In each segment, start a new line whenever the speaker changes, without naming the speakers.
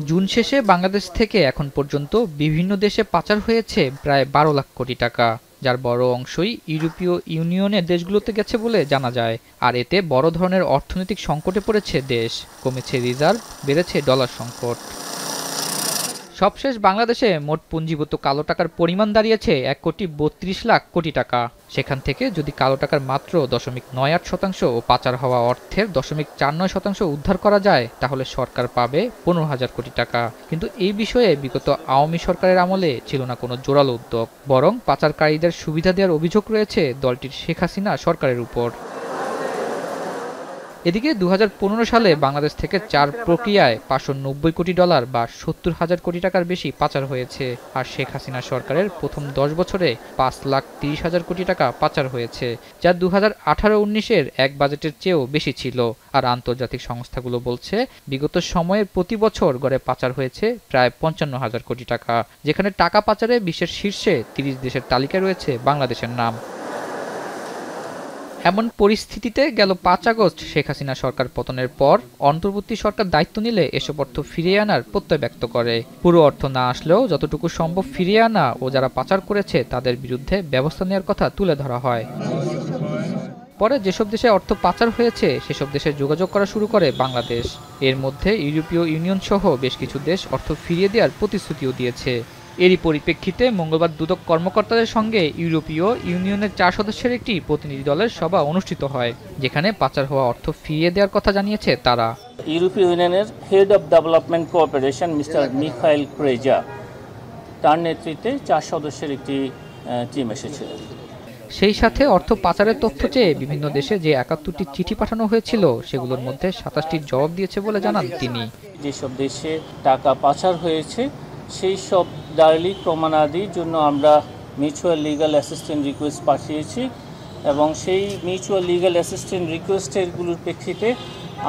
June শেষে বাংলাদেশ থেকে এখন পর্যন্ত বিভিন্ন দেশে পাচার হয়েছে প্রায় ১২ লাখ কোটি টাকা, যার বড় অংশই ইউরোপীয় ইউনিয়নের দেশগুলোতে গেছে বলে জানা যায়। আর এতে বড় ধরনের অর্থনৈতিক সংকটে পড়েছে দেশ, কমেছে রিজার্ভ, বেড়েছে ডলার সংকট। সবশেষ বাংলাদেশে মোট পুঞ্জীভূত কালো টাকার পরিমাণ দাঁড়িয়েছে ১,৩২,লাখ কোটি টাকা। সেখান থেকে যদি কালো টাকার মাত্র ০.৯৮% ও পাচার হওয়া অর্থের ০.৪৯% উদ্ধার করা যায়, তাহলে সরকার পাবে ১৫,০০০ কোটি টাকা। কিন্তু এই বিষয়ে বিগত আওয়ামী সরকারের আমলে ছিল না কোনো জোরালো উদ্যোগ, বরং পাচারকারীদের সুবিধা দেওয়ার অভিযোগ রয়েছে দলটির শেখ হাসিনা সরকারের উপর। এদিকে ২০১৫ সালে বাংলাদেশ থেকে ৪ প্রক্রিয়ায় ৫৯০ কোটি ডলার বা ৭০,০০০ কোটি টাকার বেশি পাচার হয়েছে। আর শেখ হাসিনা সরকারের প্রথম ১০ বছরে ৫,৩০,০০০ কোটি টাকা পাচার হয়েছে, যা ২০১৮-১৯-এর এক বাজেটের চেয়েও বেশি ছিল। আর আন্তর্জাতিক সংস্থাগুলো বলছে, বিগত সময়ে প্রতি বছর গড়ে পাচার হয়েছে প্রায় ৫৫,০০০ কোটি টাকা, যেখানে টাকা পাচারে বিশ্বের শীর্ষে ৩০ দেশের তালিকায় রয়েছে বাংলাদেশের নাম। এমন পরিস্থিতিতে গেল ৫ আগস্ট শেখ হাসিনা সরকার পতনের পর অন্তর্বর্তী সরকার দায়িত্ব নিলে এসব অর্থ ফিরিয়ে আনার প্রত্যয় ব্যক্ত করে। পুরো অর্থ না আসলেও যতটুকু সম্ভব ফিরিয়ে আনা ও যারা পাচার করেছে তাদের বিরুদ্ধে ব্যবস্থা নেওয়ার কথা তুলে ধরা হয়। পরে যেসব দেশে অর্থ পাচার হয়েছে সেসব দেশে যোগাযোগ করা শুরু করে বাংলাদেশ। এর মধ্যে ইউরোপীয় ইউনিয়ন সহ বেশ কিছু দেশ অর্থ ফিরিয়ে দেওয়ার প্রতিশ্রুতিও দিয়েছে। এরই পরিপ্রেক্ষিতে মঙ্গলবার দুদক কর্মকর্তাদের সঙ্গে ইউরোপীয় ইউনিয়নের ৪ সদস্যের একটি প্রতিনিধি দলের সভা অনুষ্ঠিত হয়, যেখানে পাচার হওয়া অর্থ ফিরিয়ে দেওয়ার কথা জানিয়েছে তারা।
ইউরোপীয় ইউনিয়নের head of development cooperation mister Michal Krejza, তার নেতৃত্বে ৪ সদস্যের একটি টিম এসেছিল।
সেই সাথে অর্থ পাচারের তথ্য চেয়ে বিভিন্ন দেশে যে ৭১টি চিঠি পাঠানো হয়েছিল সেগুলোর মধ্যে ২৭টির জবাব দিয়েছে বলে জানান তিনি।
যেসব দেশে টাকা পাচার হয়েছে সেই সব দালিলিক প্রমাণাদির জন্য আমরা মিউচুয়াল লিগ্যাল অ্যাসিস্ট্যান্ট রিকোয়েস্ট পাঠিয়েছি এবং সেই মিউচুয়াল লিগ্যাল অ্যাসিস্ট্যান্ট রিকোয়েস্টেরগুলোর প্রেক্ষিতে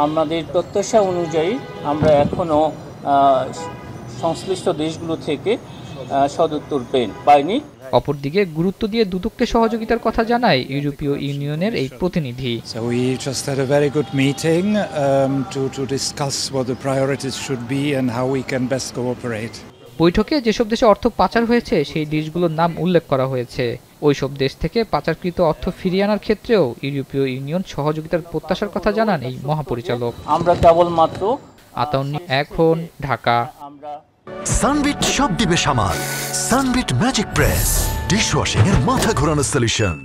আমাদের প্রত্যাশা অনুযায়ী আমরা এখনও সংশ্লিষ্ট দেশগুলো থেকে সদুত্তর পাইনি।
অপরদিকে গুরুত্ব দিয়ে দুদককে সহযোগিতার কথা জানায় ইউরোপীয় ইউনিয়নের এই প্রতিনিধি।
So we just had a very good meeting to discuss what the priorities should be and how we can best cooperate.
বৈঠকে যেসব দেশে অর্থ পাচার হয়েছে সেই দেশগুলোর নাম উল্লেখ করা হয়েছে। ওইসব দেশ থেকে পাচারকৃত অর্থ ফিরিয়ে আনার ক্ষেত্রেও ইউরোপীয় ইউনিয়ন সহযোগিতার প্রত্যাশার কথা জানান এই মহাপরিচালক।
আমরা কেবলমাত্র
আতাউন এখন ঢাকা।
সানবিট সব দিবে সামাল। সানবিট ম্যাজিক প্রেস ডিশওয়াশিং এর মাথা ঘোরানো সলিউশন।